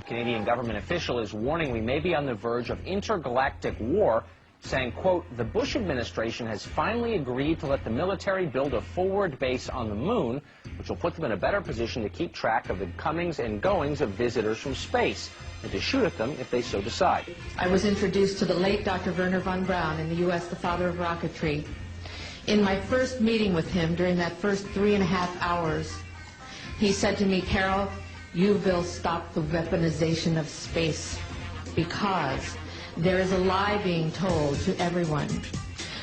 Canadian government official is warning we may be on the verge of intergalactic war, saying, quote, the Bush administration has finally agreed to let the military build a forward base on the moon, which will put them in a better position to keep track of the comings and goings of visitors from space, and to shoot at them if they so decide. I was introduced to the late Dr. Wernher von Braun, in the U.S., the father of rocketry. In my first meeting with him, during that first 3.5 hours, he said to me, Carol, you will stop the weaponization of space, because there is a lie being told to everyone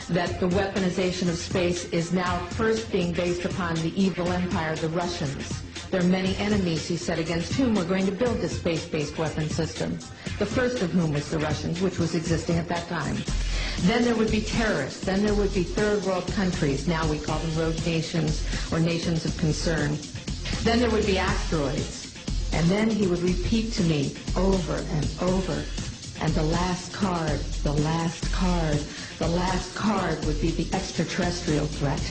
that the weaponization of space is now first being based upon the evil empire, the Russians. There are many enemies, he said, against whom we're going to build this space-based weapon system, the first of whom was the Russians, which was existing at that time. Then there would be terrorists. Then there would be third world countries. Now we call them rogue nations or nations of concern. Then there would be asteroids. And then he would repeat to me over and over, and the last card, the last card, the last card would be the extraterrestrial threat.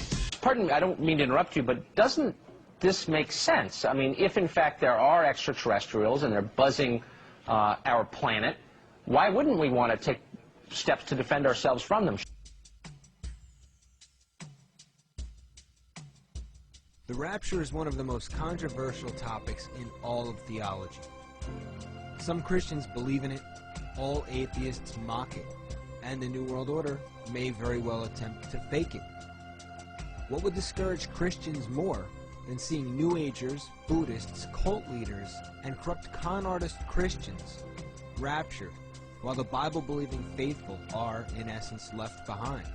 Pardon me, I don't mean to interrupt you, but doesn't this make sense? I mean, if in fact there are extraterrestrials and they're buzzing our planet, why wouldn't we want to take steps to defend ourselves from them? The rapture is one of the most controversial topics in all of theology. Some Christians believe in it, all atheists mock it, and the New World Order may very well attempt to fake it. What would discourage Christians more than seeing New Agers, Buddhists, cult leaders, and corrupt con artist Christians raptured, while the Bible-believing faithful are, in essence, left behind?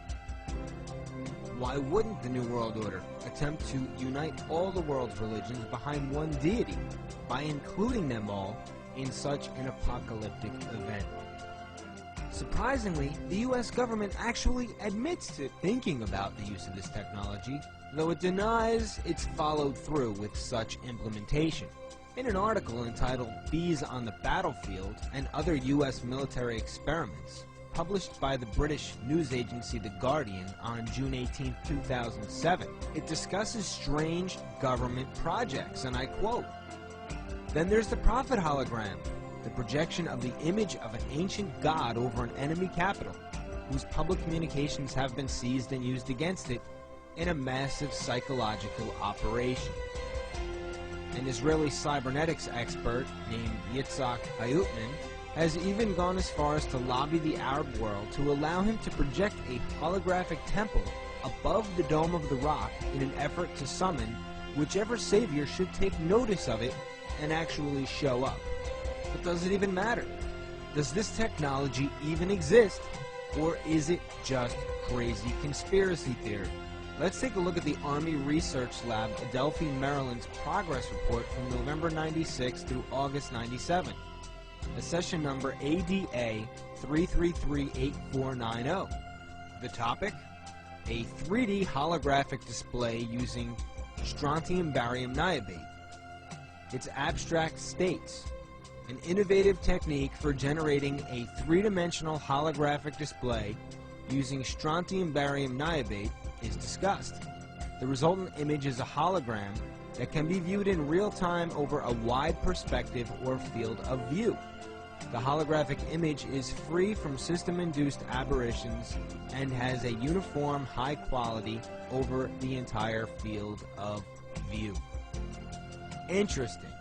Why wouldn't the New World Order attempt to unite all the world's religions behind one deity by including them all in such an apocalyptic event? Surprisingly, the U.S. government actually admits to thinking about the use of this technology, though it denies it's followed through with such implementation. In an article entitled Bees on the Battlefield and Other U.S. Military Experiments, published by the British news agency The Guardian on June 18, 2007, it discusses strange government projects, and I quote, "Then there's the prophet hologram, the projection of the image of an ancient god over an enemy capital, whose public communications have been seized and used against it in a massive psychological operation." An Israeli cybernetics expert named Yitzhak Ayutman has even gone as far as to lobby the Arab world to allow him to project a holographic temple above the Dome of the Rock in an effort to summon whichever savior should take notice of it and actually show up. But does it even matter? Does this technology even exist? Or is it just crazy conspiracy theory? Let's take a look at the Army Research Lab, Adelphi, Maryland's progress report from November 96 through August 97. The session number ADA 3338490. The topic? A 3D holographic display using strontium barium niobate. Its abstract states, an innovative technique for generating a three-dimensional holographic display using strontium barium niobate is discussed. The resultant image is a hologram that can be viewed in real time over a wide perspective or field of view. The holographic image is free from system-induced aberrations and has a uniform high quality over the entire field of view. Interesting.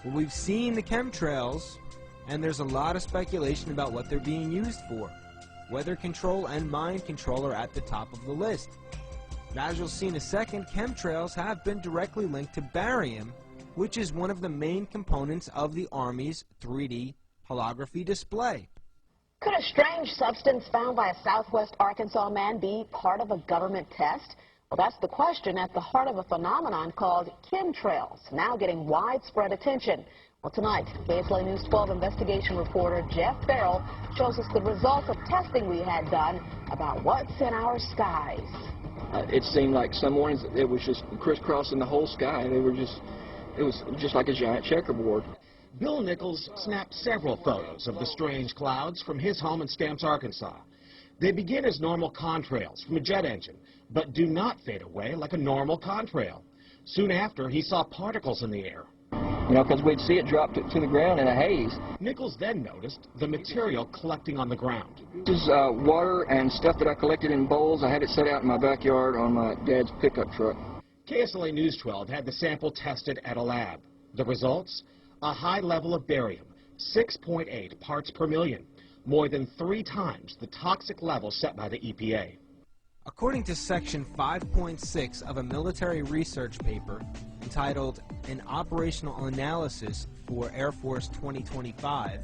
Well, we've seen the chemtrails, and there's a lot of speculation about what they're being used for. Weather control and mind control are at the top of the list. Now, as you'll see in a second, chemtrails have been directly linked to barium, which is one of the main components of the Army's 3D holography display. Could a strange substance found by a southwest Arkansas man be part of a government test? Well, that's the question at the heart of a phenomenon called chemtrails, now getting widespread attention. Well, tonight, KSLA News 12 investigation reporter Jeff Farrell shows us the results of testing we had done about what's in our skies. It seemed like some mornings it was just crisscrossing the whole sky. It was just like a giant checkerboard. Bill Nichols snapped several photos of the strange clouds from his home in Stamps, Arkansas. They begin as normal contrails from a jet engine, but do not fade away like a normal contrail. Soon after, he saw particles in the air. You know, because we'd see it drop to the ground in a haze. Nichols then noticed the material collecting on the ground. This is water and stuff that I collected in bowls. I had it set out in my backyard on my dad's pickup truck. KSLA News 12 had the sample tested at a lab. The results? A high level of barium, 6.8 parts per million, more than 3 times the toxic level set by the EPA. According to Section 5.6 of a military research paper entitled An Operational Analysis for Air Force 2025,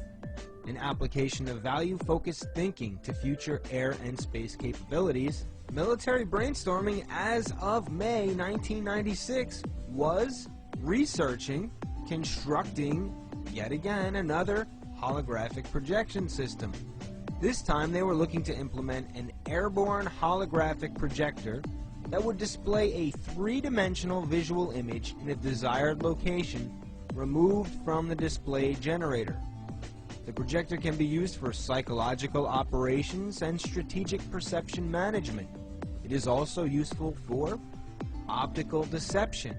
an application of value-focused thinking to future air and space capabilities, military brainstorming as of May 1996 was researching, constructing, yet again, another holographic projection system. This time they were looking to implement an airborne holographic projector that would display a three-dimensional visual image in a desired location removed from the display generator. The projector can be used for psychological operations and strategic perception management. It is also useful for optical deception.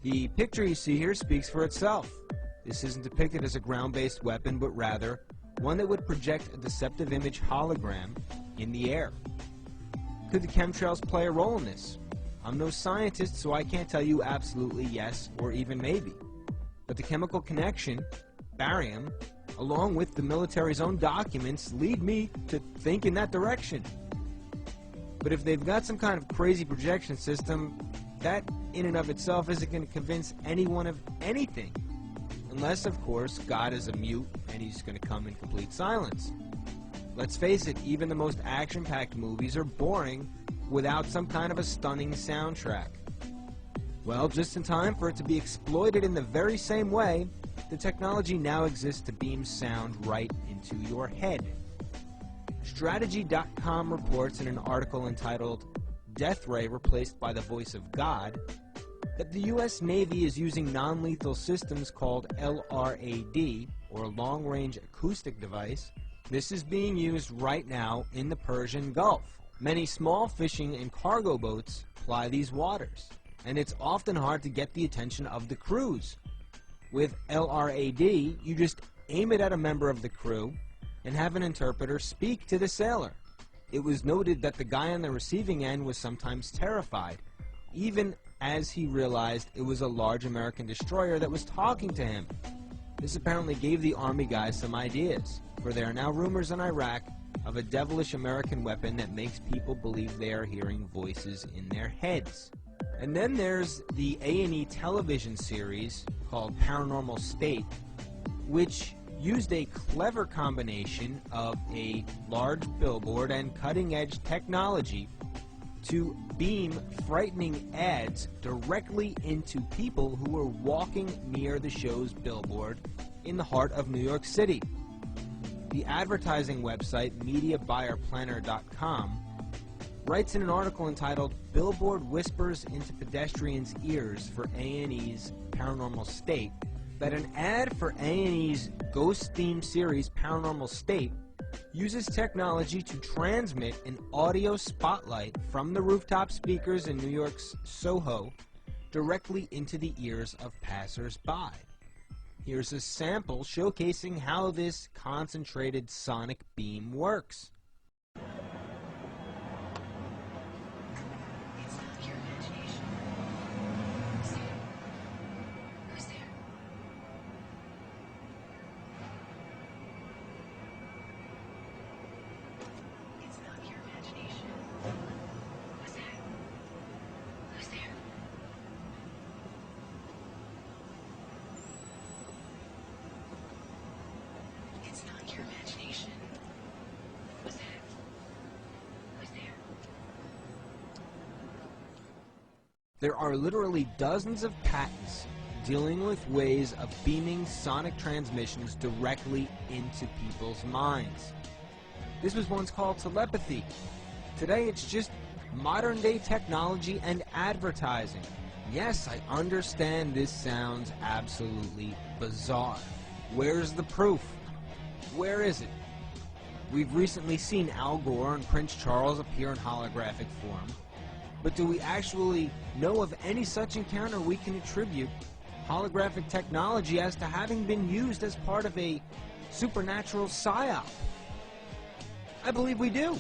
The picture you see here speaks for itself. This isn't depicted as a ground-based weapon, but rather one that would project a deceptive image hologram in the air. Could the chemtrails play a role in this? I'm no scientist, so I can't tell you absolutely yes or even maybe. But the chemical connection, barium, along with the military's own documents, lead me to think in that direction. But if they've got some kind of crazy projection system, that in and of itself isn't going to convince anyone of anything. Unless, of course, God is a mute and he's going to come in complete silence. Let's face it, even the most action-packed movies are boring without some kind of a stunning soundtrack. Well, just in time for it to be exploited in the very same way, the technology now exists to beam sound right into your head. Strategy.com reports in an article entitled Death Ray Replaced by the Voice of God that the U.S. Navy is using non-lethal systems called LRAD, or Long Range Acoustic Device. This is being used right now in the Persian Gulf. Many small fishing and cargo boats ply these waters, and it's often hard to get the attention of the crews. With LRAD, you just aim it at a member of the crew and have an interpreter speak to the sailor. It was noted that the guy on the receiving end was sometimes terrified, even as he realized it was a large American destroyer that was talking to him. This apparently gave the Army guys some ideas, for there are now rumors in Iraq of a devilish American weapon that makes people believe they are hearing voices in their heads. And then there's the A&E television series called Paranormal State, which used a clever combination of a large billboard and cutting-edge technology to beam frightening ads directly into people who were walking near the show's billboard in the heart of New York City. The advertising website MediaBuyerPlanner.com writes in an article entitled Billboard Whispers into Pedestrians' Ears for A&E's Paranormal State that an ad for A&E's ghost-themed series Paranormal State uses technology to transmit an audio spotlight from the rooftop speakers in New York's Soho directly into the ears of passers-by. Here's a sample showcasing how this concentrated sonic beam works. There are literally dozens of patents dealing with ways of beaming sonic transmissions directly into people's minds. This was once called telepathy. Today it's just modern-day technology and advertising. Yes, I understand this sounds absolutely bizarre. Where's the proof? Where is it? We've recently seen Al Gore and Prince Charles appear in holographic form. But do we actually know of any such encounter we can attribute holographic technology as to having been used as part of a supernatural psyop? I believe we do.